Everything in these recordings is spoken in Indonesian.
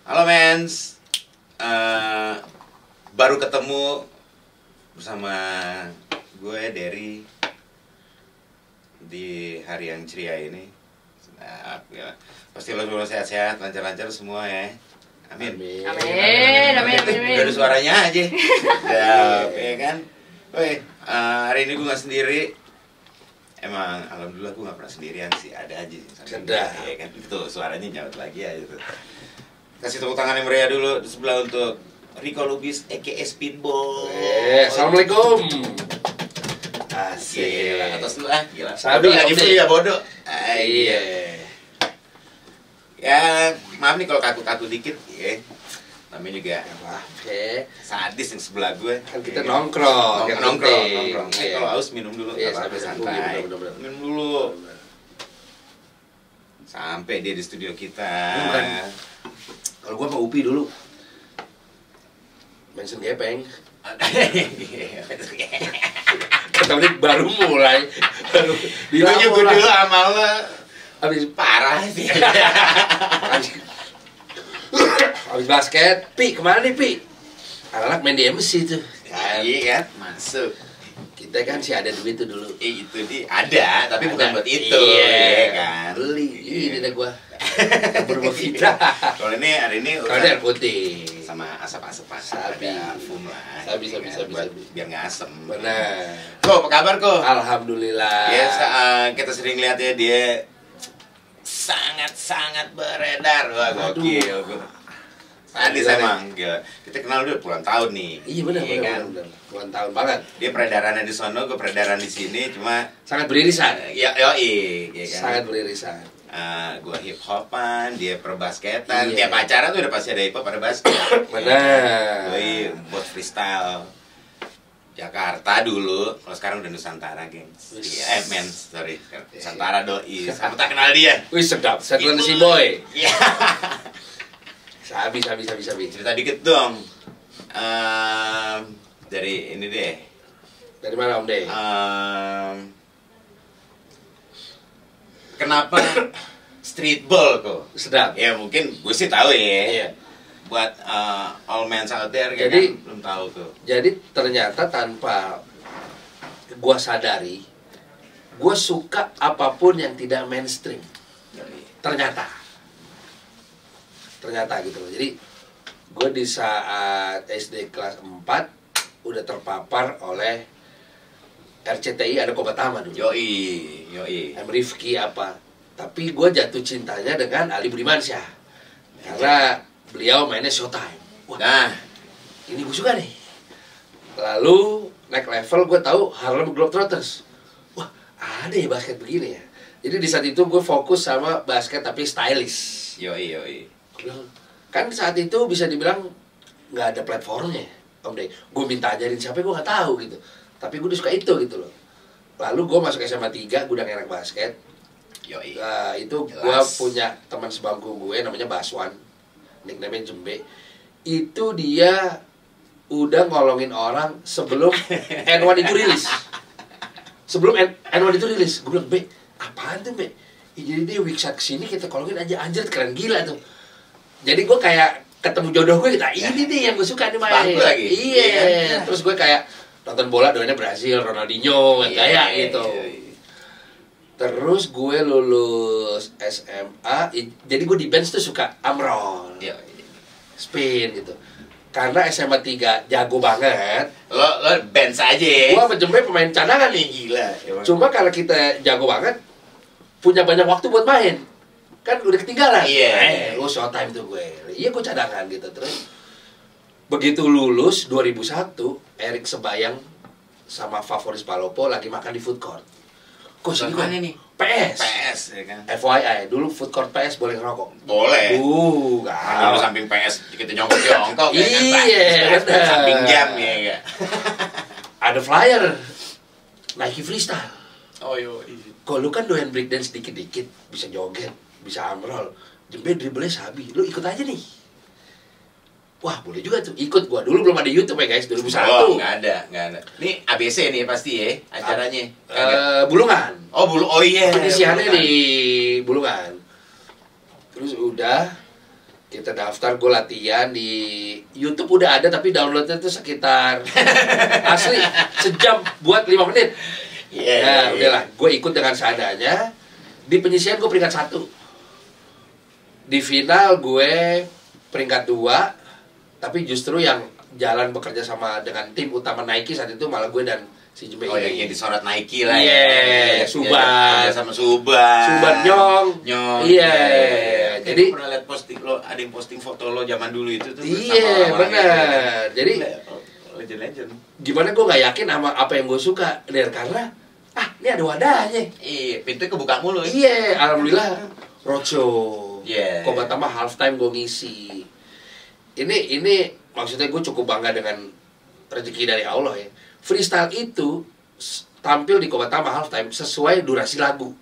Halo mens, baru ketemu bersama gue Derry di hari yang ceria ini. Nah, ya. Pasti lo semua sehat-sehat, lancar-lancar semua ya. Amin. Amin. Udah ada suaranya aja. Ya kan. Woi, hari ini gue gak sendiri. Emang alhamdulillah gue gak pernah sendirian sih, ada aja. Sedap. Ya kan, itu suaranya nyaut lagi aja tuh. Kasih tepuk tangan yang meriah dulu di sebelah untuk Rico Lubis aka Speedball. Assalamualaikum. Asik. Gila, atas dulu gila. Sabi lagi free ya bodoh. Iya. Ya, maaf nih kalau kaku-kaku dikit ya. Namanya juga Oke. sadis yang sebelah gue. Kan kita nongkrong. Nongkrong. Kalau haus minum dulu. Iya, apa-apa, santai. Minum dulu. Sampai dia di studio kita. Bukan. Kalau gua sama Upi dulu mention gepeng. Kata ini baru mulai. Dia gue dulu sama lo Habis parah sih. Habis basket, Pi kemana nih Pi? Anak-anak main di MC tuh. Iya kan, masuk. Kita kan sih ada duit tuh dulu. Itu ada, tapi bukan buat itu. Iya Kan. Beli. Iya. Ini deh gua. Berubah kita. Kalau ini hari ini Kalau ada air putih. sama asap-asapan. Sabi. Ada fum lah. Sabi. Biar nggak asem. Benar. Ko, apa kabar Ko? Alhamdulillah. Ya, kita sering lihat ya dia sangat beredar. Wah, gokil. Sadis emang. Gila. Kita kenal udah puluhan tahun nih. Iya benar. Puluhan tahun banget. Dia peredarannya di sono, gue peredaran di sini, cuma Sangat beririsan. ya kan. Sangat beririsan. Gue hip hopan, dia perbasketan. Iya. Tiap acara tuh udah pasti ada hip hop, ada basket. Benar. Gue buat freestyle. Jakarta dulu, kalau sekarang udah Nusantara, gengs. Iya, sorry. Nusantara doi. Siapa tak kenal dia? Wih sedap. Setelan si boy. Iya. Sabi. Cerita dikit dong. Dari ini deh. Dari mana Om De? Kenapa streetball kok? Sedap. Ya mungkin gue sih tahu ya. Iya. Buat all men out there Jadi- kan belum tahu tuh. Jadi ternyata tanpa gua sadari, gua suka apapun yang tidak mainstream. Ternyata gitu loh. Jadi gue di saat SD kelas 4 udah terpapar oleh RCTI, ada Kobatama dulu. Yoi. M. Rifki apa. Tapi gue jatuh cintanya dengan Ali Budimansyah. Karena beliau mainnya Showtime. Wah, Nah, ini gue suka nih. Lalu naik level gue tahu Harlem Globetrotters. Wah, ada ya basket begini ya. Jadi di saat itu gue fokus sama basket tapi stylish. yoi. Kan saat itu bisa dibilang nggak ada platformnya, Om De. Gue minta ajarin siapa gue nggak tahu gitu. Tapi gue udah suka itu gitu loh. Lalu gue masuk SMA 3, gue udah enak basket. Yoi. Nah, itu gue Jelas. punya teman sebangku gue namanya Baswan, nickname-nya Jembe. Itu dia udah ngolongin orang sebelum N1 itu rilis. Sebelum N1 itu rilis, gue bilang, Be, apaan tuh Be? Jadi dia Wiksa kesini kita kolongin aja, anjir keren gila tuh. Jadi gue kayak ketemu jodoh gue, kita ini nih yang gue suka nih main. Sepatu lagi. Iya. Iya. Terus gue kayak nonton bola doanya Brazil, Ronaldinho, kayak gitu. Yoi. Terus gue lulus SMA, jadi gue di bench tuh suka amrol, Yoi. spin gitu. Karena SMA 3 jago banget. Lo bench aja ya. Gue sama Jembe pemain cadangan nih. Gila. emang. Cuma kalau kita jago banget, punya banyak waktu buat main. Kan udah ketinggalan. Iya. Gue Showtime tuh gue. Iya gue cadangan gitu. Terus begitu lulus 2001, Erik Sebayang sama Favoris Palopo lagi makan di food court. Kok sini Mana kok? nih? PS. PS ya kan. FYI, dulu food court PS boleh ngerokok. Boleh. Gak. Kan dulu samping PS kita nyongkok ya kan. Iya, benar. Samping jam ya enggak. Ada flyer Nike Freestyle. Oh yoi. Kok lu kan doyan breakdance dikit-dikit, bisa joget, bisa amrol. Jembe dribblenya sabi, lu ikut aja nih. Wah boleh juga tuh, ikut gua. Dulu belum ada YouTube ya guys, 2001. Oh, nggak ada. Ini ABC nih pasti ya acaranya. Bulungan. Oh iya. Penyisihannya Bulungan. di Bulungan. Terus udah Kita daftar, gue latihan di YouTube udah ada, tapi downloadnya tuh sekitar asli sejam buat 5 menit. Nah, udahlah, gue ikut dengan seadanya. Di penyisian gue peringkat 1. Di final gue peringkat 2. Tapi justru yang jalan bekerja sama dengan tim utama Nike saat itu malah gue dan si Jembe ini. Yang disorot Nike lah Suban. Sama Suban. Suban Nyong. Iya. Jadi pernah lihat posting lo, ada yang posting foto lo zaman dulu itu tuh. Iya, benar. Jadi legend. Gimana gue nggak yakin sama apa yang gue suka, Der, karena ini ada wadahnya. Iya, pintu kebuka mulu. Iya, alhamdulillah. Roadshow. Iya. Kobatama halftime gue ngisi. Ini maksudnya gue cukup bangga dengan rezeki dari Allah ya. Freestyle itu tampil di Kobatama halftime sesuai durasi lagu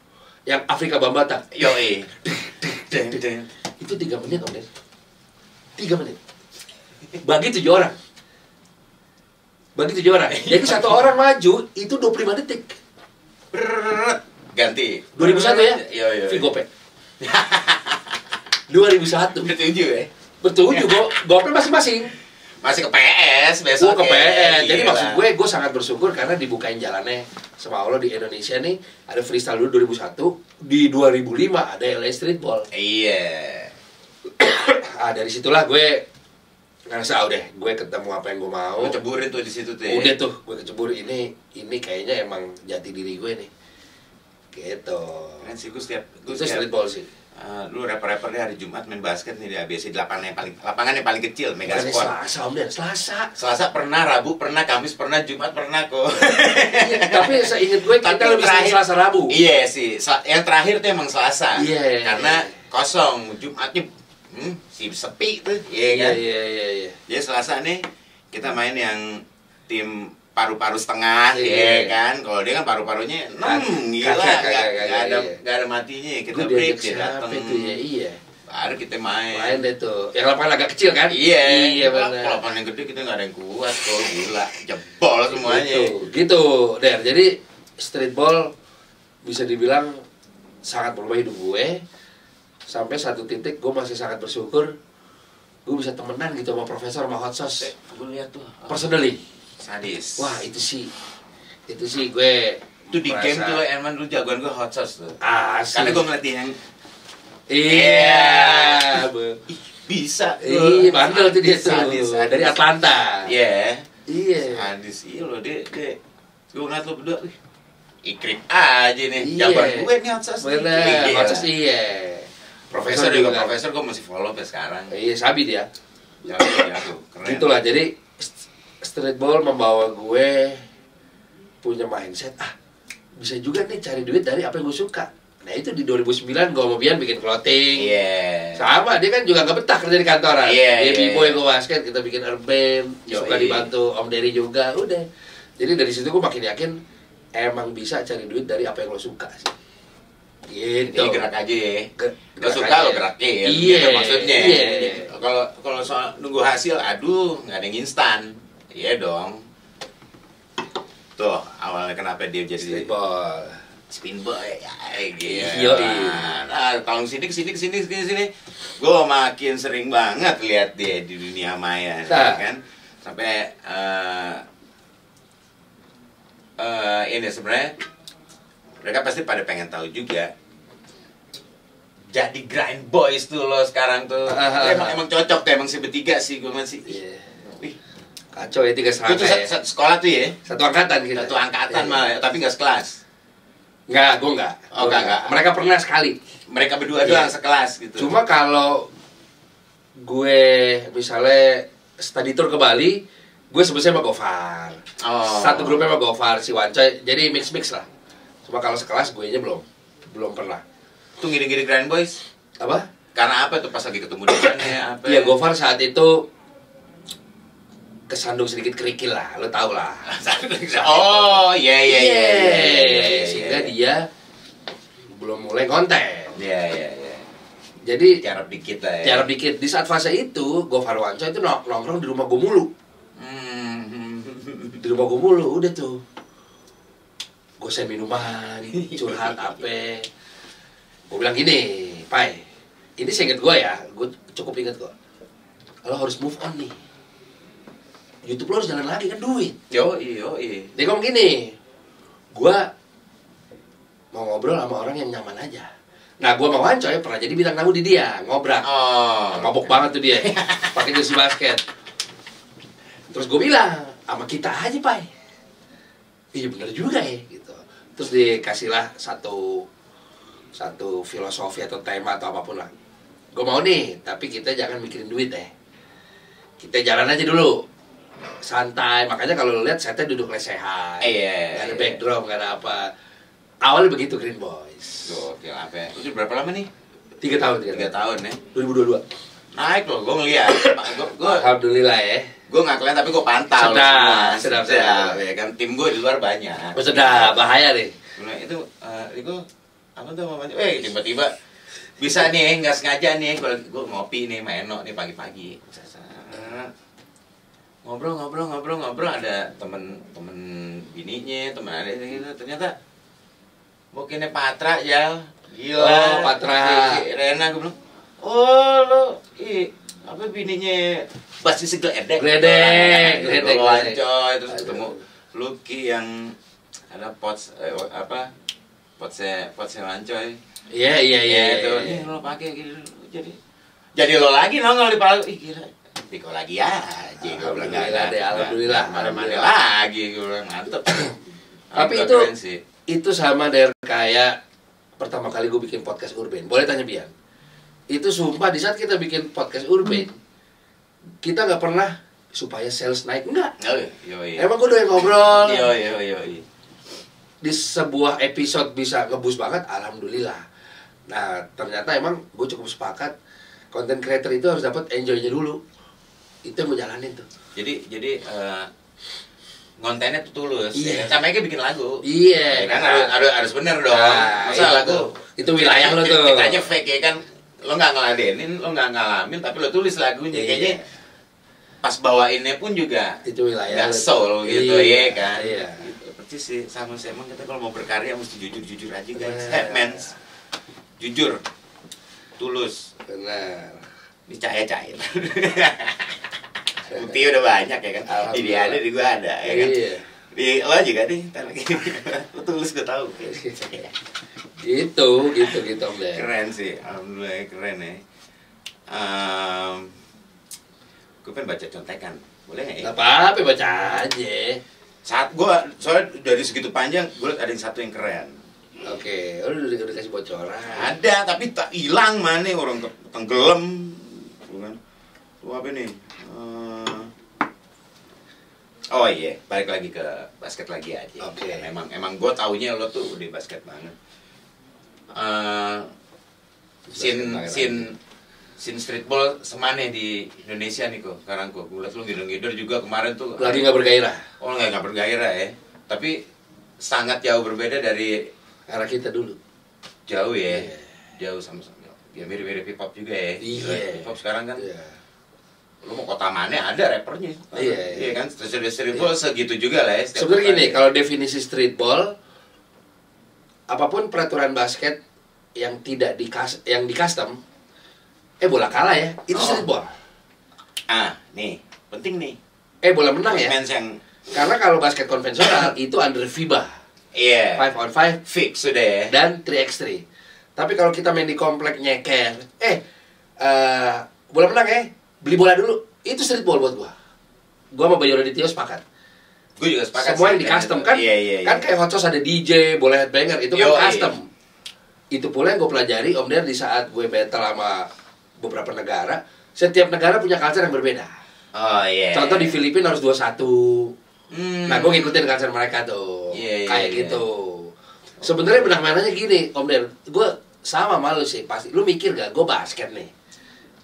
yang Afrika Bambaataa. Yoi. Itu 3 menit, Om Des. 3 menit. Bagi 7 orang. Jadi satu orang maju itu 25 detik. Ganti. 2001 ya? Iya. Vigope. 2001. Bertujuh ya? Bertujuh, gope masing-masing. Masih ke PS besok. Ke PS. Jadi Gila. maksud gue sangat bersyukur karena dibukain jalannya sama Allah di Indonesia nih. Ada freestyle dulu 2001, di 2005 ada LA Streetball. Iya. Dari situlah gue ngerasa udah, gue ketemu apa yang gue mau. Lo ceburin tuh di situ tuh. Udah tuh, gue kecebur ini kayaknya emang jati diri gue nih. Gitu. Keren sih, gue setiap streetball sih. Lu rapper-rapper deh hari Jumat main basket nih di ABC di lapangan yang paling kecil, Mega Sport. Selasa, Om Den, Selasa pernah, Rabu pernah, Kamis pernah, Jumat pernah kok. Tapi seinget gue kita lebih sering Selasa Rabu. Iya sih, yang terakhir tuh emang Selasa. Iya. Karena kosong, Jumatnya sepi tuh, iya kan? Iya. Jadi Selasa nih kita main yang tim paru-paru setengah, ya kan? Kalau dia kan paru-parunya gila, nggak ada matinya. Kita break, dia datang. Iya. Baru kita main. Main deh tuh. Yang lapangan agak kecil kan? Iya benar. Kalau lapangan yang gede kita nggak ada yang kuat, kok gila, jebol semuanya. Gitu, Der. Jadi streetball bisa dibilang sangat berubah hidup gue. Sampai satu titik gue masih sangat bersyukur gue bisa temenan gitu sama profesor, sama hot sauce. Gue lihat tuh. Personally. Sadis. Wah itu sih gue itu di game tuh emang dulu jagoan gue hot sauce tuh. Karena gue ngeliat yang bisa. Iya, bandel tuh dia tuh. Sadis. Dari Atlanta. Iya. Sadis. Iya loh dia. Gue ngeliat lo berdua. Ikrip aja nih. Iya. Jagoan gue nih hot sauce. Bener. Hot sauce Profesor juga profesor gue masih follow sampai sekarang. Iya, sabi dia. Jago. Keren. Gitulah, jadi streetball membawa gue punya mindset, bisa juga nih cari duit dari apa yang gue suka. Nah itu di 2009 gue mau bikin clothing. Iya. Sama, dia kan juga gak betah kerja di kantoran. Dia b-boy, gue basket, kita bikin urban, suka dibantu Om Dery juga, udah. Jadi dari situ gue makin yakin emang bisa cari duit dari apa yang lo suka sih. Gitu. Jadi gerak aja ya. Gak suka aja. Lo gerakin. Iya. Gitu maksudnya. Iya. Kalau soal nunggu hasil, aduh nggak ada yang instan. Iya dong. Tuh awalnya kenapa dia jadi streetball, spin boy ya gitu. Iya. Nah tahun kesini, gue makin sering banget lihat dia di dunia maya, kan? Sampai ini sebenarnya mereka pasti pada pengen tahu juga. Jadi grind boys tuh lo sekarang tuh. Emang cocok tuh, emang si bertiga sih gue masih. Wih, kacau ya, 3 serangga. Itu satu sekolah tuh ya? Satu angkatan kita. Satu angkatan malah, tapi nggak sekelas. Enggak, gue enggak. Oh, enggak. Mereka pernah sekali. Mereka berdua doang sekelas gitu. Cuma kalau gue misalnya study tour ke Bali, gue sebetulnya sama Gofar. Satu grupnya sama Gofar, si Wancoy. Jadi mix lah. Cuma kalau sekelas gue nya belum pernah. Tuh gini-gini Grand Boys. Apa? Karena apa tuh pas lagi ketemu di sana apa? Iya, Gofar saat itu kesandung sedikit kerikil lah, lo tau lah. Oh, iya. Sehingga dia belum mulai konten. Iya. Jadi Tiarap dikit lah ya. Di saat fase itu, Gofar Wancoy itu nongkrong di rumah gue mulu. Di rumah gue mulu, udah tuh. Gue minuman, curhat apa. Gue bilang gini, Pai, ini seinget gue ya, gue cukup inget kok. Lo harus move on nih. YouTube lo harus jalan lagi kan duit. Yo. Dia ngomong gini, gue mau ngobrol sama orang yang nyaman aja. Nah, gue sama Wancoy pernah jadi bintang tamu di dia, ngobrak. Mabok banget tuh dia, pakai jersey basket. Terus gue bilang, sama kita aja, Pai. Iya bener juga ya, gitu. Terus dikasihlah satu filosofi atau tema atau apapun lah. Gue mau nih, tapi kita jangan mikirin duit deh. Kita jalan aja dulu, santai. Makanya kalau lo lihat saya duduk lesehan, gak ada backdrop, gak ada apa. Awalnya begitu Green Boys. Oke, apa ya? Itu berapa lama nih? 3 tahun. 3 tahun ya. 2022. Naik loh, gue ngeliat. Alhamdulillah ya. Gue nggak kelihatan tapi gue pantau. Sedap. Ya kan tim gue di luar banyak. Sedap, bahaya nih. Nah, itu apa tuh mamanya? Tiba-tiba bisa nih nggak sengaja nih gue ngopi nih Eno nih pagi-pagi. Ngobrol ada temen bininya, temen adiknya gitu. Ternyata bukannya Patra ya. Gila. Oh, Patra. Si Rena gue bilang, "Oh, lo apa bininya basis geledek." Geledek. Wancoy terus ketemu Lucky yang ada potsnya Wancoy. Iya. Itu lo pakai gitu. Jadi lo lagi nongol di Palu. Ih, gila. Diko lagi aja gue bilang alhamdulillah. Mana lagi gue bilang mantep. Tapi itu sama dari kayak pertama kali gue bikin podcast urban. Boleh tanya Bian? Itu sumpah di saat kita bikin podcast urban, kita nggak pernah supaya sales naik, enggak. Emang gue doyan ngobrol. Di sebuah episode bisa ngebus banget, alhamdulillah. Nah ternyata emang gue cukup sepakat, content creator itu harus dapat enjoy-nya dulu. Itu yang gue jalanin tuh. Jadi kontennya tuh tulus. Iya. Sama aja bikin lagu. Iya. Kan harus bener dong. Masa lagu itu wilayah lo tuh. Kitanya fake ya kan. Lo nggak ngeladenin, lo nggak ngalamin, tapi lo tulis lagunya. Kayaknya pas bawainnya pun juga itu wilayah nggak soul gitu ya kan. Iya. Percis sih sama sih. Emang kita kalau mau berkarya mesti jujur aja guys. Headmans. Jujur. Tulus. Benar. Dicair. Bukti udah banyak ya kan. Ini ada di gua ada ya kan. Iya. Di lo juga nih, ntar lagi. Lo tulis gue tahu. Gitu Om Den. Keren sih, alhamdulillah keren ya. Gue pengen baca contekan, boleh nggak ya? Gak apa-apa, baca aja. Saat gue, soalnya dari segitu panjang, gue liat ada yang satu yang keren. Oke, udah dikasih bocoran. Ada, tapi tak hilang mana orang tenggelam. Bukan? Lu apa nih? Oh iya, balik lagi ke basket lagi aja. Oke. Emang gue taunya lo tuh di basket banget. Scene streetball semane di Indonesia nih kok. Sekarang kok gue liat lu gider-gider juga kemarin tuh. Lagi nggak bergairah. Oh nggak bergairah ya. Tapi sangat jauh berbeda dari era kita dulu. Jauh ya. Yeah. Jauh sama-sama. Ya mirip-mirip hip hop juga ya. Iya. Hip hop sekarang kan. Yeah. Lu mau kota mana ada rappernya. Iya kan. Streetball segitu juga lah ya. Sebenarnya gini, kalau definisi streetball, apapun peraturan basket yang tidak di custom, bola kalah ya, itu streetball. Nih, penting nih. Bola menang ya. Yang... Karena kalau basket konvensional itu under FIBA. Iya. 5-on-5 fix sudah ya. Dan 3x3. Tapi kalau kita main di komplek nyeker, bola menang ya, beli bola dulu. Itu streetball buat gua. Gua sama Bayu Radityo sepakat. Gua juga sepakat. Semua yang di custom kan? Iya. Kan kayak Hot Sauce ada DJ, bola headbanger, itu kan custom. Itu pula yang gue pelajari Om Der di saat gue battle sama beberapa negara. Setiap negara punya culture yang berbeda. Oh iya. Contoh di Filipina harus 21. Nah gue ngikutin culture mereka tuh. Kayak gitu. Sebenarnya benang-benangnya gini Om Der, gue sama malu sih pasti. Lu mikir gak, gue basket nih.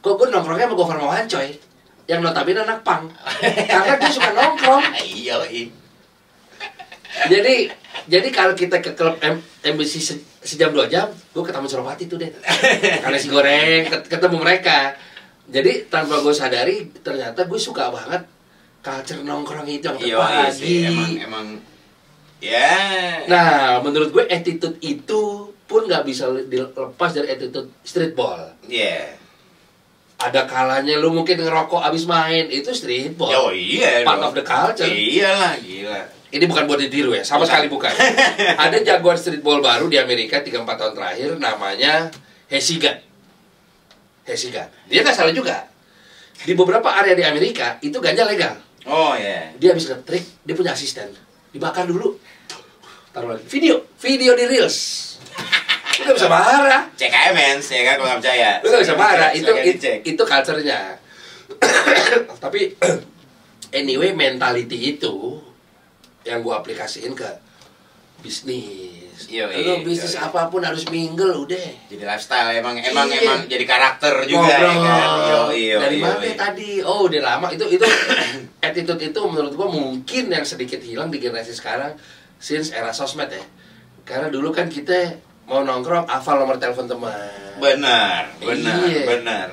Kok gue nongkrongnya sama Gofar Mawan coy, yang notabene anak pang. Karena dia suka nongkrong. Iya. Jadi kalau kita ke klub MBC sejam 2 jam, gue ketemu Suropati tuh deh. Karena si goreng, ketemu mereka. Jadi tanpa gue sadari, ternyata gue suka banget culture nongkrong itu yang pagi. Emang ya. Nah, menurut gue attitude itu pun nggak bisa dilepas dari attitude streetball. Iya. Ada kalanya lu mungkin ngerokok abis main, itu streetball. Oh iya. Part of the culture. Iyalah, gila. Ini bukan buat ditiru ya, sama sekali bukan. Ada jagoan streetball baru di Amerika 3-4 tahun terakhir, namanya Hesigan. Dia nggak salah juga. Di beberapa area di Amerika, itu ganja legal. Oh iya. Dia habis nge-trick, dia punya asisten. Dibakar dulu. Taruh lagi. Video di Reels. Lu gak bisa marah. Cek aja mens, ya kan, kalau nggak percaya. Lu gak bisa marah, Cek. itu culture-nya. Tapi, anyway, mentality itu yang gua aplikasiin ke bisnis. Lu bisnis apapun harus mingle, udah. Jadi lifestyle, emang jadi karakter juga. Ya kan? Dari mana tadi? Oh, udah lama. Itu attitude itu menurut gua mungkin yang sedikit hilang di generasi sekarang. Since era sosmed ya. Karena dulu kan kita mau nongkrong, hafal nomor telepon teman. Benar.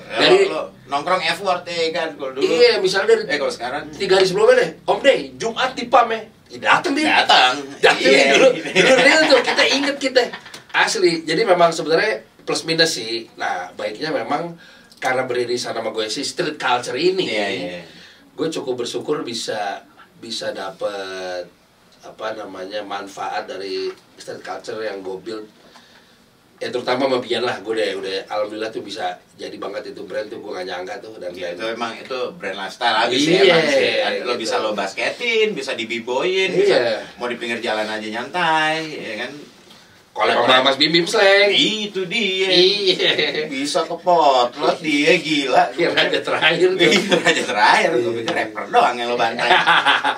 Dari lo nongkrong effort ya kan kalau dulu. Iya, misalnya dari kalau sekarang 3 hari sebelumnya deh, Om Deh, Jumat di PAM ya. Datang dia. Datang Dulu real tuh, kita inget kita. Asli. Jadi memang sebenarnya plus minus sih. Nah, baiknya memang karena beririsan sama gue sih street culture ini. Iya. Gue cukup bersyukur bisa dapet manfaat dari street culture yang gue build. Ya terutama sama Bian lah, gue udah alhamdulillah tuh bisa jadi banget itu brand tuh, gue gak nyangka tuh. Dan itu emang itu brand lifestyle abis sih emang sih. Lo bisa lo basketin, bisa dibiboyin, bisa mau di pinggir jalan aja nyantai, ya kan. Kalau sama Mas Bim Slang, itu dia. Bisa ke potlot dia, gila. Raja terakhir tuh. Raja terakhir, gue pikir rapper doang yang lo bantai.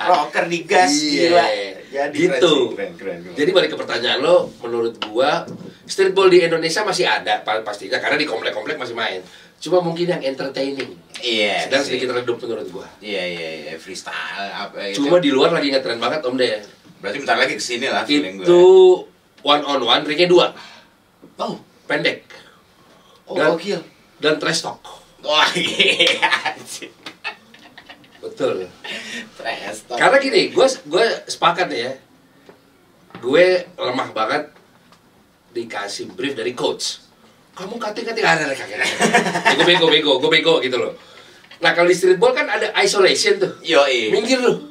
Rocker digas, gila. Jadi gitu. Keren. Jadi balik ke pertanyaan lo, menurut gua streetball di Indonesia masih ada pastinya, karena di komplek-komplek masih main. Cuma mungkin yang entertaining. Iya. Sedang sedikit redup menurut gua. Iya, freestyle apa gitu. Cuma di luar lagi ngetren banget Om Deh. Berarti bentar lagi kesini lah feeling gue. Itu one on one, ringnya 2. Oh, pendek. Oh, gokil. Dan trash talk. Wah, iya. Betul. Trash talk. Karena gini, gue sepakat ya. Gue lemah banget dikasih brief dari coach. Kamu kating ada kakek. Gue bego gitu loh. Nah, kalau di streetball kan ada isolation tuh. Yoi. Minggir lu.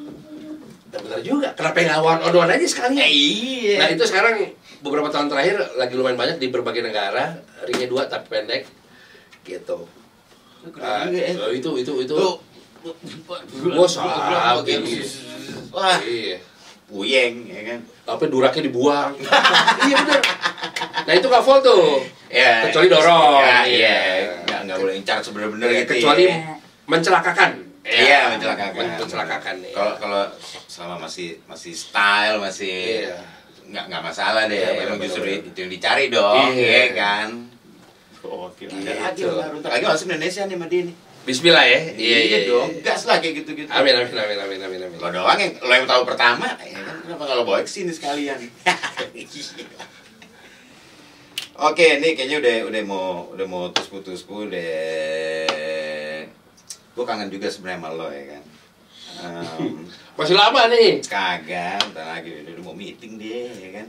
Dan benar juga. Kenapa nggak one on one aja sekalian? Iya. Nah, itu sekarang beberapa tahun terakhir lagi lumayan banyak di berbagai negara. Ringnya 2 tapi pendek. Gitu. Itu. Gue salah gitu. Wah. Iya. Puyeng, ya kan. Tapi duraknya dibuang. Iya bener. Nah itu nggak full tuh. Ya, kecuali dorong. Iya. Nggak boleh incar sebener-bener gitu. Kecuali mencelakakan. Iya, mencelakakan. Mencelakakan. Kalau selama masih style, masih nggak masalah deh. Memang justru itu yang dicari dong, ya kan. Oke. Ada lagi baru. Lagi masuk Indonesia nih sama dia nih. Bismillah ya. Iya dong. Gas lah kayak gitu-gitu. Amin. Lo doang yang tahu pertama, ya kan? Kenapa kalau bawa ke sini sekalian? Oke, ini kayaknya udah mau putus. Gue kangen juga sebenarnya sama lo ya kan. Masih lama nih. Kagak, bentar lagi udah mau meeting dia ya kan.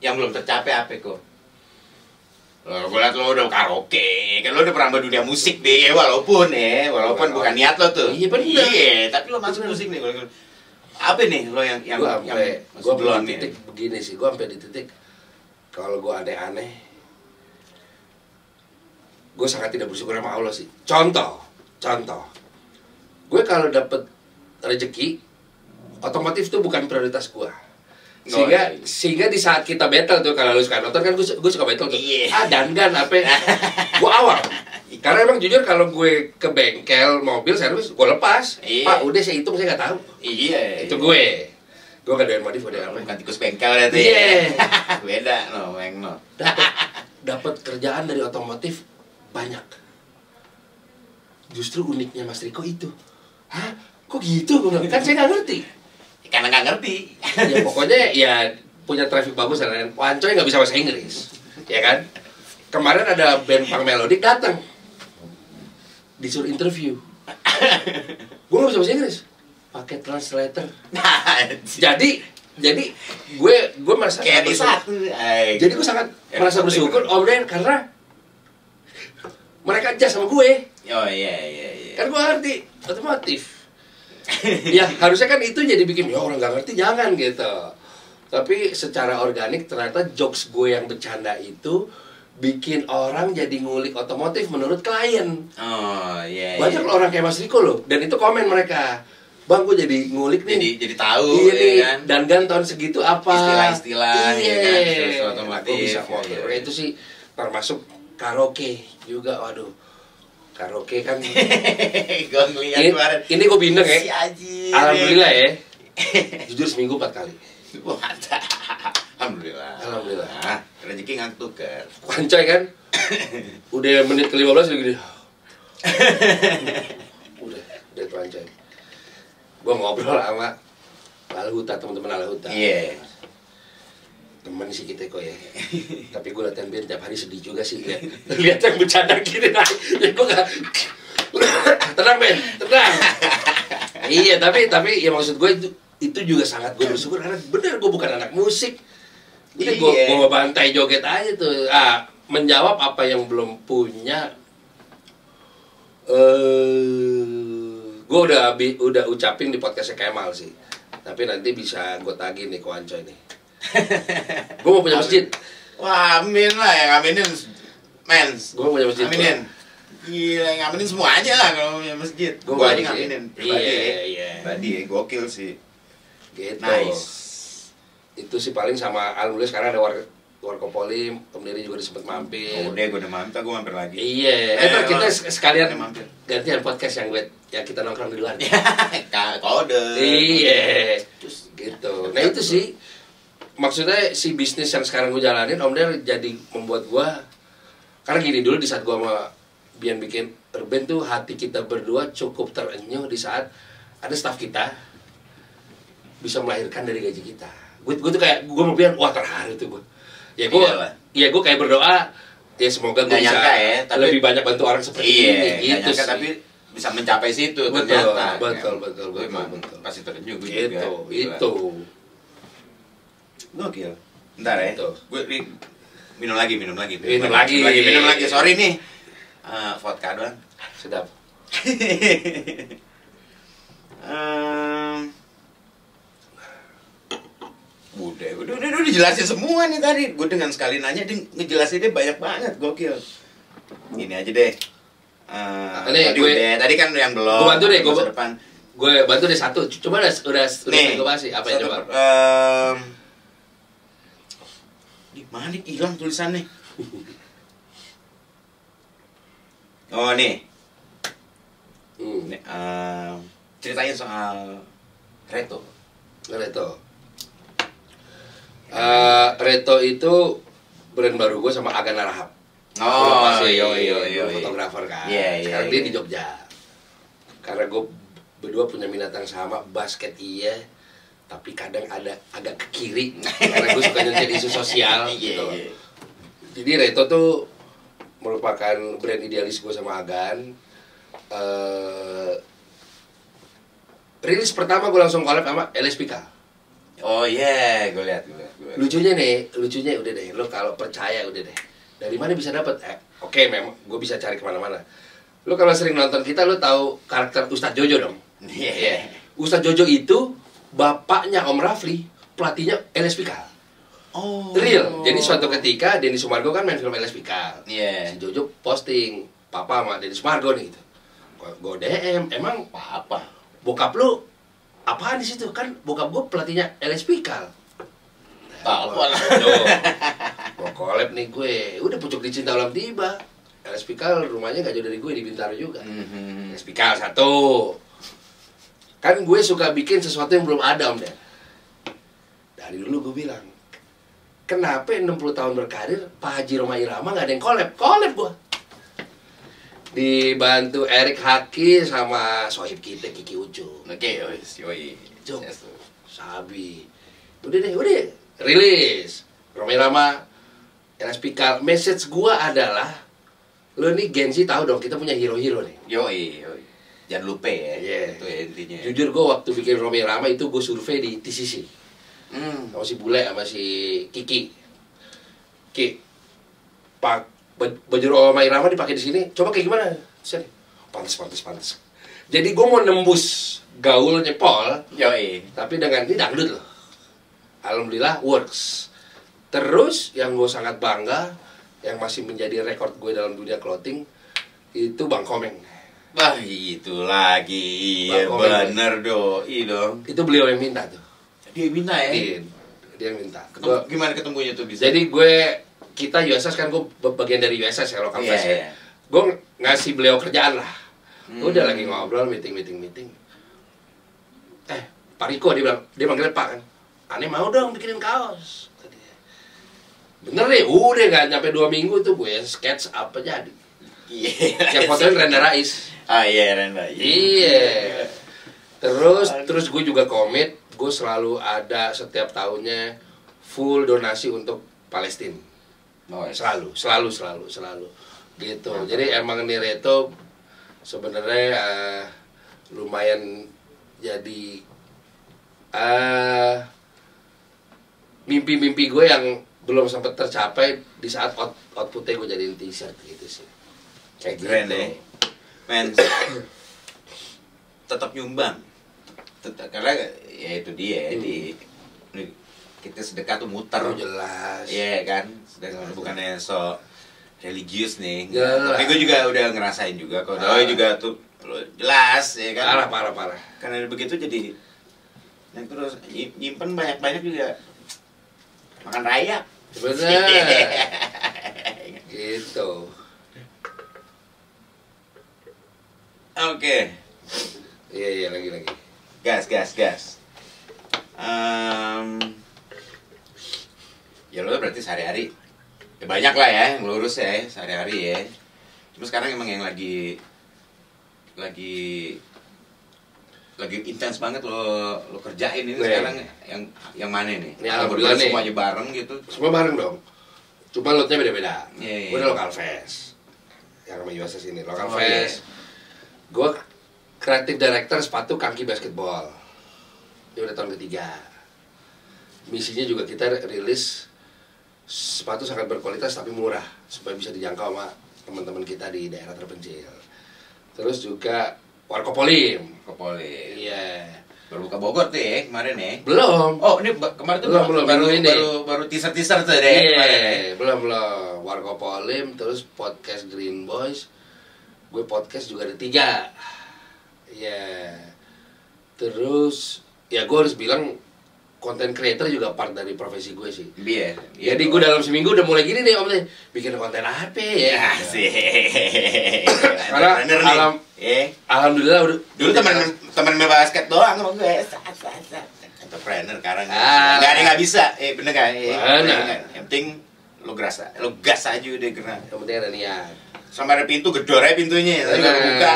Yang belum tercapai apa kok? Gue liat lo udah karaoke, kan lo udah pernah dunia musik deh, walaupun bukan niat lo tuh. Iya bener. Iya, tapi lo masuk musik nih. Apa nih lo yang gue belum di titik begini sih, gue sampai di titik kalau gue aneh-aneh, gue sangat tidak bersyukur sama Allah sih. Contoh, gue kalau dapet rezeki, otomotif tuh bukan prioritas gue. Sehingga di saat kita battle tuh, kalau lu suka nonton kan gue suka battle tuh. Dandan apa gue awal. Karena emang jujur kalau gue ke bengkel mobil servis gue lepas. Pak udah saya hitung saya nggak tahu. Itu gue gak doyan modif udah apa. Bukan tikus bengkel ya tuh. Beda no. Dapat kerjaan dari otomotif banyak. Justru uniknya Mas Riko itu. Hah? Kok gitu? Kan saya nggak ngerti. Karena nggak ngerti. Ya pokoknya ya punya traffic bagus dan Wancoy nggak bisa bahasa Inggris, ya kan? Kemarin ada band punk melodic datang, disuruh interview. Gue nggak bisa bahasa Inggris, pakai translator. Jadi Jadi gue merasa kayak di satu. Jadi gue sangat merasa bersyukur Om Den karena mereka adjust sama gue. Oh iya. Kan gue ngerti otomotif. Ya harusnya kan itu jadi bikin ya orang nggak ngerti jangan gitu. Tapi secara organik ternyata jokes gue yang bercanda itu bikin orang jadi ngulik otomotif menurut klien. Oh iya. Banyak orang kayak Mas Riko loh. Dan itu komen mereka. Bang, gue jadi ngulik nih. Jadi tahu, iya nih, kan? Dan tahun segitu apa? Istilah-istilah, iya. ya kan? Terus otomotif. Aku bisa foto. Iya. Itu sih termasuk karaoke juga, waduh. Karaoke kan. Gue ngeliat kemarin. Ini gue bindeng ya. Si Aji. Alhamdulillah ya. Jujur seminggu 4 kali. Alhamdulillah. Nah, rezeki nggak tuker. Kuancai kan? Udah menit ke-15 udah gini. udah kuancai. Gue ngobrol sama Alhuta, teman-teman Alhuta. Iya. Temen sih kita kok ya. Tapi gue latihan band tiap hari sedih juga sih lihat yang bercanda gini. Ya gue gak tenang Ben, tenang. Iya tapi ya maksud gue itu juga sangat gue bersyukur karena bener gue bukan anak musik. Jadi gue bantai joget aja tuh. Menjawab apa yang belum punya. Gue udah ucapin di podcastnya Kemal sih. Tapi nanti bisa gue tagih nih ke Ancoy nih. Gue mau punya masjid. Wah, amin lah yang aminin mens. Gue punya masjid. Aminin. Gila, yang aminin semua aja lah kalau punya masjid. Gue aja ngaminin. Iya. Pribadi, gokil sih. Gitu. Nice. Itu sih paling sama alhamdulillah sekarang ada Warkopoli, Om Diri juga sempet mampir. Udah, gue udah mampir, gue mampir lagi. Iya, itu kita sekalian mampir. gantian podcast yang kita nongkrong di luar. Kode. Iya, gitu. Nah itu sih maksudnya si bisnis yang sekarang gue jalanin, Om Der jadi membuat gue. Karena gini dulu di saat gue sama Bian bikin Urban tuh hati kita berdua cukup terenyuh di saat ada staff kita bisa melahirkan dari gaji kita. Gue tuh kayak gue mau Bian, wah terharu tuh gue. Ya gue kayak berdoa ya semoga gue bisa tapi lebih banyak bantu orang seperti ini gitu sih. Tapi bisa mencapai situ betul, ternyata. Betul. Pasti terjun gue juga. Itu. Gokil. Bentar ya. Gue minum lagi. Sorry nih. Vodka doang. Sedap. Udah dijelasin semua nih tadi. Gue dengan sekali nanya dia ngejelasinnya banyak banget, gokil. Ini aja deh. Tadi kan yang belum. Gue bantu deh, depan. Gue bantu deh satu. Coba udah gue bahas apa ya coba. Di mana nih hilang tulisannya? Oh nih. Ceritain soal Reto. Reto itu brand baru gue sama Agan Narahap. Oh iya, fotografer kan. Sekarang dia di Jogja. Karena gue berdua punya minat yang sama, basket iya, tapi kadang ada agak ke kiri karena gue suka jadi isu sosial gitu. Jadi Reto tuh merupakan brand idealis gue sama Agan. Rilis pertama gue langsung collab sama LSPK. Oh iya, gue lihat. Lucunya udah deh, lo kalau percaya udah deh. Dari mana bisa dapat? Oke, memang gue bisa cari kemana-mana. Lo kalau sering nonton kita, lo tahu karakter Ustadz Jojo dong? Iya. Ustadz Jojo itu bapaknya Om Rafli, pelatihnya LSPK. Oh. Real. Jadi suatu ketika Denny Sumargo kan main film LSPK. Iya. Si Jojo posting, papa sama Denny Sumargo nih gitu. Gue DM, emang apa? Bokap lu apaan di situ? Kan bokap gue pelatihnya LSPK. Apa lah. Gue collab nih gue. Udah pucuk di cinta ulam tiba. LSPK rumahnya gak jauh dari gue di Bintaro juga. LSPK satu. Kan gue suka bikin sesuatu yang belum ada Om. Dari dulu gue bilang, kenapa 60 tahun berkarir Pak Haji Roma Irama gak ada yang collab gue. Dibantu Erik Haki sama sohib kita Kiki Ucu. Oke, yoi. Cuk, Sabi. Udah rilis. Roma Irama LSPK. Message gua adalah, lo nih Gen Z tahu dong kita punya hero-hero nih. Yoi. Jangan lupa ya. Yeah. Itu ya intinya. Jujur gua waktu bikin Roma Irama itu gua survei di TCC. sama si Bule sama si Kiki. Baju Roma Irama dipakai di sini, coba kayak gimana? Pantes. Jadi gue mau nembus gaulnya Paul, tapi dengan ini dangdut loh. Alhamdulillah works. Terus yang gue sangat bangga, yang masih menjadi rekor gue dalam dunia clothing, itu Bang Komeng. Wah itu lagi, iya bener dong. Itu beliau yang minta tuh. Dia minta ya? Dia yang minta. Gimana ketemunya tuh bisa? Jadi kita USS kan, gue bagian dari USS ya, Local Fest ya. Gue ngasih beliau kerjaan lah. Udah lagi ngobrol, meeting. Pak Riko, dia manggilnya Pak kan. Aneh mau dong bikinin kaos. Bener deh, udah gak nyampe 2 minggu tuh gue sketch apa jadi. Yang fotonya Renda Rais. Renda. Iya. Terus gue juga komit, gue selalu ada setiap tahunnya full donasi untuk Palestina. Selalu gitu. Jadi emang Nireto sebenarnya lumayan jadi mimpi-mimpi gue yang belum sempat tercapai di saat outputnya gue jadiin t-shirt gitu sih. Kayak keren gitu. Deh men. Tetap nyumbang karena ya itu dia kita sedekah tuh muter. Jelas. Iya kan, sedekah bukannya so religius nih. Jelas. Tapi gue juga udah ngerasain juga kok. Doi juga tuh jelas ya kan. Parah. Karena begitu jadi yang terus nyimpen banyak juga makan rayap. Bener. Gitu. Oke. Iya lagi. Gas. Ya lo berarti sehari-hari ya banyak lah ya yang lurus ya sehari-hari ya. Cuma sekarang emang yang lagi intens banget lo kerjain ini sekarang yang mana nih? Alhamdulillah nih. Semuanya bareng gitu. Semua bareng dong. Cuma lotnya beda-beda. Yeah. Gue udah Local Fest. Yang sama USS ini Local Fest. Gue kreatif director sepatu Kangki Basketball. Ini udah tahun ketiga. Misinya juga kita rilis sepatu sangat berkualitas tapi murah supaya bisa dijangkau sama teman-teman kita di daerah terpencil. Terus juga Warkopolim. Iya. Baru buka Bogor tuh ya kemarin ya. Belum. Oh ini kemarin tuh baru teaser tuh deh. Iya. Belum. Warkopolim, terus podcast Green Boys. Gue podcast juga ada 3. Iya. Terus ya gue harus bilang content creator juga part dari profesi gue sih. Iya. Jadi gue dalam seminggu udah mulai gini nih om nih, bikin konten apa ya? Sih. Karena alhamdulillah udah. Dulu teman basket doang sama gue. Entrepreneur sekarang. Nggak ada nggak bisa. Bener kan? Yang penting lo gas aja udah gerak. Yang penting ada niat. Sama ada pintu, gedor aja pintunya. Tapi nggak buka.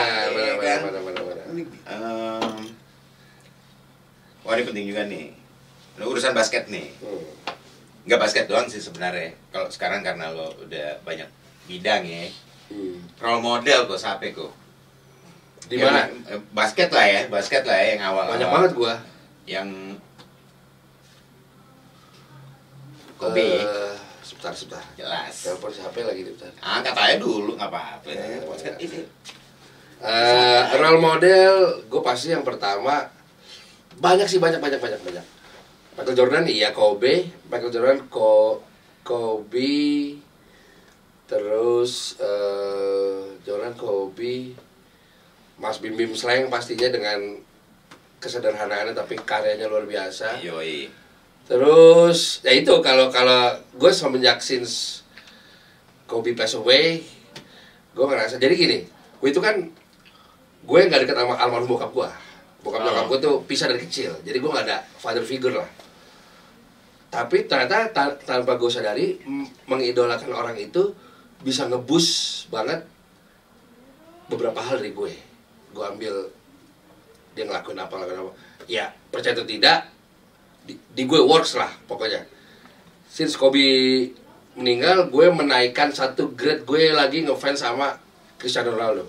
Wah ini penting juga nih. Lo urusan basket nih. Nggak basket doang sih sebenarnya. Kalau sekarang karena lo udah banyak bidang ya. Role model kok siapa kok? Di mana? Basket lah ya yang awal. Banyak banget gua. Yang Kobe. Sebentar. Jelas. Telepon siapa lagi nih bentar. Angkat aja dulu nggak apa-apa. Basket ini. Role model gue pasti yang pertama banyak. Michael Jordan iya Kobe, Michael Jordan Kobe, terus Jordan Kobe, Mas Bim Bim Slang pastinya dengan kesederhanaannya tapi karyanya luar biasa. Yoi. Terus ya itu kalau gue semenjak since Kobe pass away, gue ngerasa jadi gini, gue itu kan gue nggak deket sama almarhum bokap gue. Bokap nyokap gue tuh pisah dari kecil, jadi gue nggak ada father figure lah. Tapi ternyata tanpa gue sadari, mengidolakan orang itu bisa ngebus banget beberapa hal dari gue. Gue ambil dia ngelakuin apa. Ya percaya atau tidak, di gue works lah pokoknya. Since Kobe meninggal, gue menaikkan satu grade gue lagi ngefans sama Cristiano Ronaldo.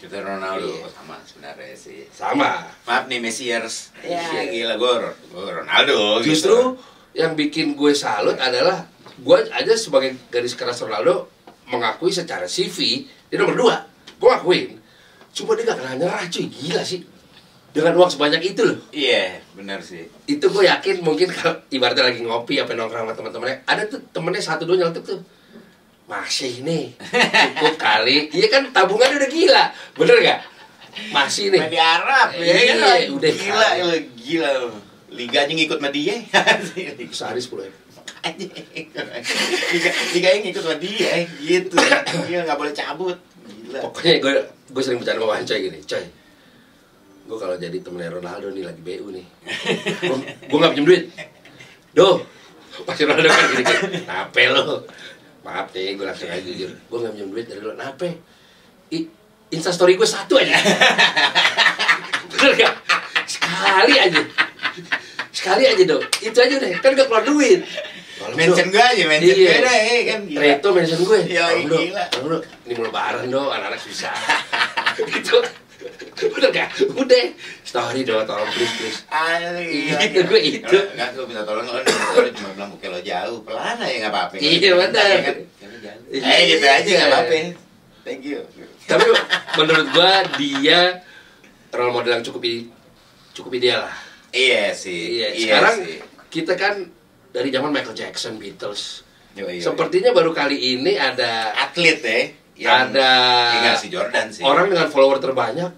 Cristiano Ronaldo sama sebenarnya sih. Sama. Maaf nih Messiers. Ya gila gue Ronaldo. Justru gitu. yang bikin gue salut adalah gue aja sebagai garis keras Ronaldo mengakui secara CV dia nomor 2. Gue akuin. Cuma dia gak pernah nyerah cuy, gila sih. Dengan uang sebanyak itu loh. Iya, benar sih. Itu gue yakin mungkin kalau ibaratnya lagi ngopi apa nongkrong sama teman-temannya, ada tuh temennya 1-2 nyeletuk tuh. Masih nih, cukup kali. Iya kan tabungannya udah gila, bener gak? Masih nih. Main di Arab ya Iya, kan? udah Gila. Liganya ngikut sama dia. Sehari 10 ya. Liganya ngikut sama dia gitu. Dia nggak boleh cabut. Gila. Pokoknya gue sering bercanda sama Coy gini, Coy. Gue kalau jadi temennya Ronaldo nih lagi BU nih, gue nggak pinjem duit. Doh, pasti Ronaldo kan gini, nape lo? Maaf nih, gue langsung aja jujur, gue nggak pinjem duit dari lo, nape? Instastory gue 1 aja. Bener gak? Sekali aja dong, itu aja deh, kan gak keluar duit. Mention gue aja, mention gue deh kan. Reto mention gue. Ya gila. Ini mau lebaran dong, anak-anak susah. Gitu. Udah gak? Udah. Story dong, tolong please. Itu gue itu. Enggak, gue minta tolong lo cuma bilang oke lo jauh. Pelan aja enggak apa-apa. Iya, benar. Gitu aja enggak apa-apa. Thank you. Tapi menurut gue dia role model yang cukup ideal lah. Iya sih. Sekarang kita kan dari zaman Michael Jackson, Beatles. Iya. Sepertinya baru kali ini ada atlet ada si Jordan sih. Orang dengan follower terbanyak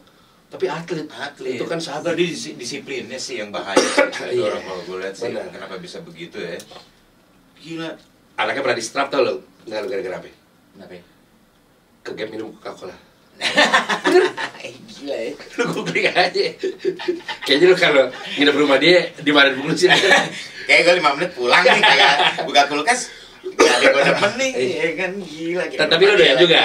tapi atlet. Itu kan sahabat. Di disiplinnya sih yang bahaya sih. Iya. Orang kalau gue lihat sih kenapa bisa begitu ya. Gila. Anaknya pernah di-strap tau lo. Nggak gara-gara apa? Kenapa? Ke game minum Coca-Cola. Gila ya. Lu googling aja. Kayaknya lu kalau nginep rumah dia dimarahin bungkusin. Kayak gue 5 menit pulang nih kayak buka kulkas. Gak ada gue demen nih. Ya kan gila. Tapi lu doyan juga?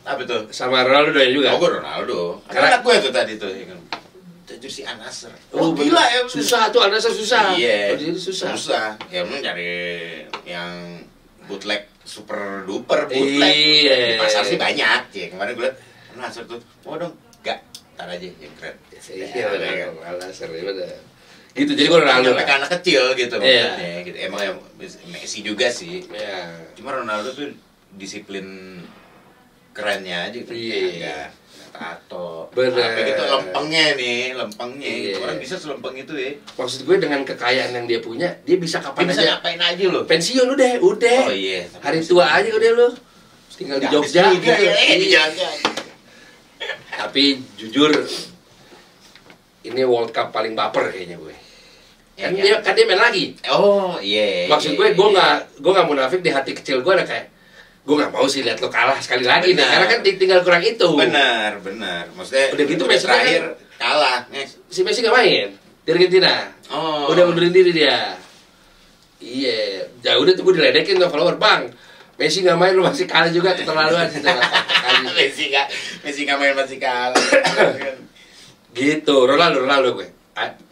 Apa tuh? Sama Ronaldo doyan juga? Oh gue Ronaldo. Karena anak gue tuh tadi tuh. Jujur si Al-Nassr. Oh gila ya. Susah tuh Al-Nassr susah. Iya. Susah. Ya emang cari yang bootleg super duper bootleg. Iya. Di pasar sih banyak. Ya kemarin gue liat Al-Nassr tuh. Mau dong? Gak. Ntar aja yang keren. Iya bener. Al-Nassr ya bener. Gitu jadi gue Ronaldo sampai ke anak kecil gitu maksudnya gitu. Emang ya Messi juga sih. Cuma Ronaldo tuh disiplin kerennya aja gitu. Iya. Tato. Bener. Tapi gitu lempengnya. Iya. Orang bisa selempeng itu ya. Maksud gue dengan kekayaan yang dia punya, dia bisa kapan dia aja. Bisa ngapain aja loh. Pensiun udah. Oh iya. Hari tua aja udah lo. Tinggal di Jogja gitu. Di Jogja. Tapi jujur ini World Cup paling baper kayaknya gue. Kan dia main lagi. Oh iya. Maksud gue nggak munafik di hati kecil gue ada kayak gue nggak mau sih lihat lo kalah sekali lagi nih karena kan tinggal kurang itu. Benar. Maksudnya udah gitu Messi terakhir kalah. Si Messi nggak main di Argentina. Oh. Udah mundurin diri dia. Iya. Ya udah tuh gue diledekin tuh follower bang. Messi nggak main lo masih kalah juga keterlaluan. Messi nggak main masih kalah. Gitu. Ronaldo gue.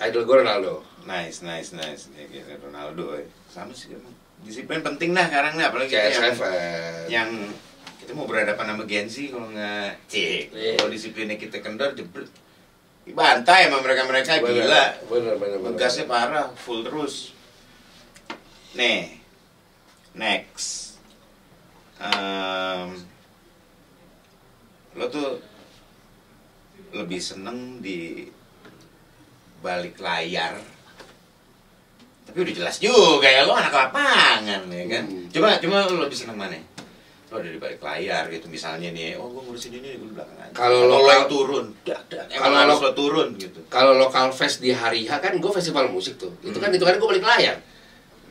Idol gue Ronaldo. Nice. Ya, gitu, Ronaldo sama sih emang. Disiplin penting dah sekarang nih apalagi yang kita mau berhadapan sama Gen Z kalau nggak kalau disiplinnya kita kendor jebret dibantai sama mereka gila. Bener. Ngegasnya parah, full terus. Nih, next. Lo tuh lebih seneng di balik layar, tapi udah jelas juga ya lo anak lapangan ya kan. Cuma lo lebih seneng mana? Lo ada di balik layar gitu misalnya nih, gue ngurusin ini gue belakang aja. Kalau lo turun, kalau lo turun gitu. Kalau lokal fest di hari H kan gue festival musik tuh, itu kan gue balik layar.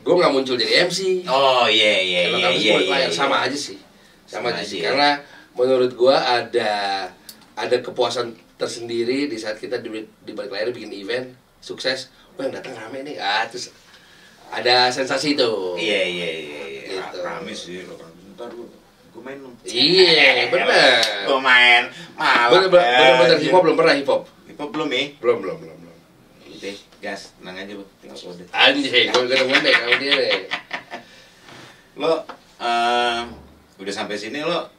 Gue nggak muncul jadi MC. Oh iya. Sama aja sih. Karena menurut gue ada kepuasan tersendiri di saat kita di balik layar bikin event sukses. Yang datang rame nih, terus ada sensasi itu. Iya. Gitu. Rame sih, ntar gue main dong. Iya, bener. Gue main, malah. Bener. Hip hop belum pernah hip hop. Hip hop belum ya? Belum. Udah, gas, tenang aja bu, tinggal kode. Anjing, gue ketemu deh kamu dia deh. Lo udah sampai sini lo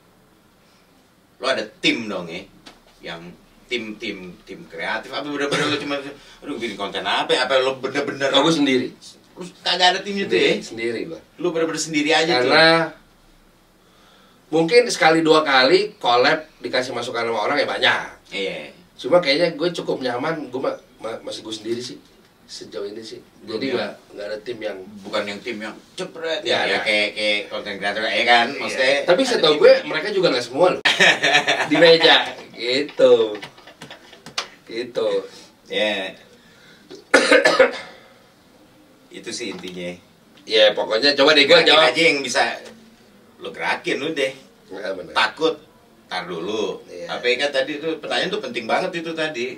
ada tim dong ya, yang tim kreatif apa bener-bener lo cuma aduh bikin konten apa lo bener-bener Aku sendiri. terus kagak ada timnya tuh ya? Sendiri gua. Lu bener-bener sendiri aja karena mungkin sekali 2 kali collab dikasih masukan sama orang ya banyak. Iya. Cuma kayaknya gue cukup nyaman, gue masih gue sendiri sih sejauh ini sih. Jadi nggak ada tim yang bukan yang tim yang cepret ya kayak konten kreator ya kan maksudnya. Tapi setahu gue mereka juga nggak semua loh di meja gitu. Ya. Itu sih intinya. Ya pokoknya coba deh gue jawab aja yang bisa lu gerakin lu deh. Ya, bener. Takut tar dulu. Tapi kan tadi tuh pertanyaan tuh penting banget itu tadi.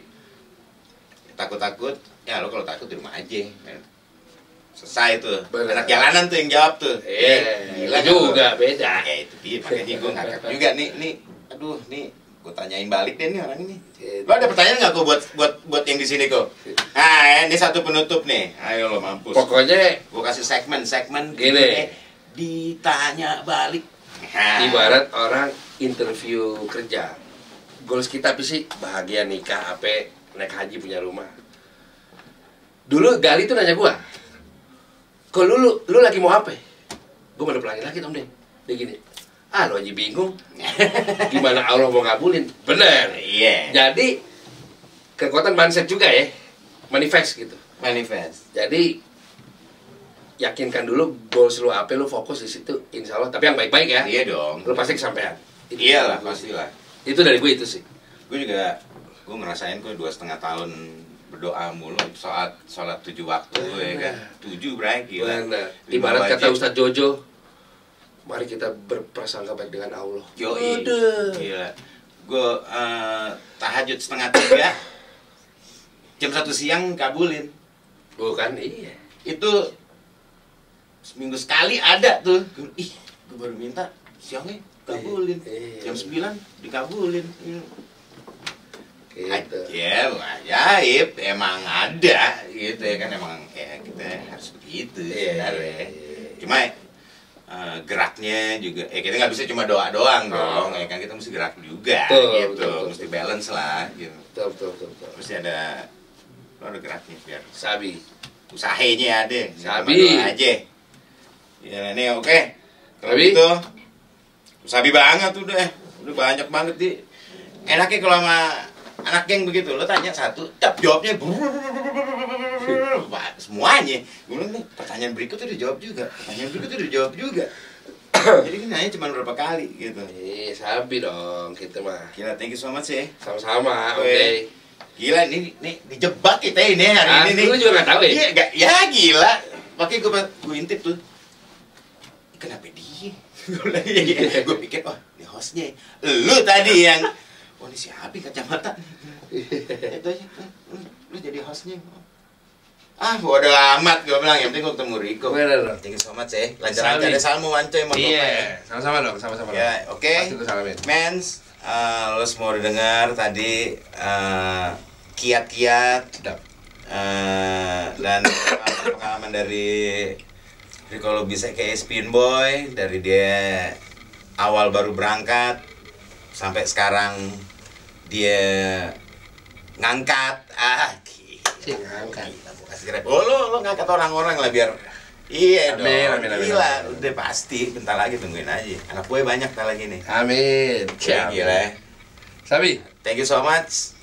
Takut ya lo kalau takut di rumah aja. Selesai tuh. Bener. Anak jalanan tuh yang jawab tuh. Gila juga beda. Ya itu dia makanya gue ngakak juga nih. Aduh nih gue tanyain balik deh nih orang ini. Gitu. Lo ada pertanyaan nggak kok buat yang di sini kok? Nah, ini satu penutup nih. Ayo lo mampus. Pokoknya gue kasih segmen gini. Ditanya balik. Ibarat orang interview kerja. Goals kita apa sih? Bahagia nikah, apa naik haji punya rumah. Dulu Gali tuh nanya gua, "Kok lu lagi mau apa?" Gua mau dapet laki-laki dong deh. Dia gini, lu aja bingung. Gimana Allah mau ngabulin? Bener. Iya. Jadi kekuatan mindset juga ya, manifest gitu. Manifest. Jadi yakinkan dulu goals lu apa, lu fokus di situ, insya Allah. Tapi yang baik-baik ya. Iya dong. Lu pasti kesampean. Iyalah pastilah. Itu dari gue itu sih. Gue juga, gue ngerasain gue 2,5 tahun berdoa mulu sholat 7 waktu ya kan. 7 berarti gila. Ibarat kata Ustadz Jojo, mari kita berprasangka baik dengan Allah. Yoi. Gila. Gue tahajud 2:30 jam 1 siang kabulin. Bukan, iya. Itu seminggu sekali ada tuh. Ih, gue baru minta siangnya kabulin. Jam 9 dikabulin. Gitu. Ya, ajaib, emang ada gitu ya kan, emang ya kita harus begitu sebenarnya. Cuma geraknya juga, kita nggak bisa cuma doa doang dong, ya kan kita mesti gerak juga, gitu, mesti balance lah, gitu. Betul. Mesti ada, lo ada geraknya biar Sabi. Usahanya ada, Sabi aja. Ya ini oke. Kalau Sabi. gitu, sabi banget udah banyak banget di. Enaknya kalau sama anak geng begitu, lo tanya satu, jawabnya semuanya. Gue bilang nih, pertanyaan berikutnya dijawab juga, Jadi kan nanya cuma berapa kali gitu. Sabi dong kita mah. Gila, thank you so much ya. Sama-sama. Oke. Gila, ini dijebak kita ini hari ini nih. Lu juga nggak tahu ya? Iya, ya gila. Pakai gue intip tuh. Kenapa dia? Gue pikir, ini hostnya. Lu tadi yang ini siapa kacamata? Itu aja. Lu jadi hostnya. Bodo amat gue bilang, yang penting gue ketemu Riko. Bener dong. Thank you so much ya. Lancar ada salam mancoy mau Iya, sama-sama dong, sama-sama. Ya, oke. Pasti gue salamin. Mens, lo semua udah dengar tadi kiat-kiat dan pengalaman dari Riko Lubis kayak Spin Boy, dari dia awal baru berangkat sampai sekarang dia ngangkat ngangkat. Lo ngangkat orang-orang lah biar Amin. Gila, udah pasti bentar lagi tungguin aja. Anak gue banyak bentar lagi nih. Amin. Gila. Sabi, Thank you so much.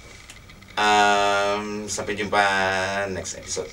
Sampai jumpa next episode.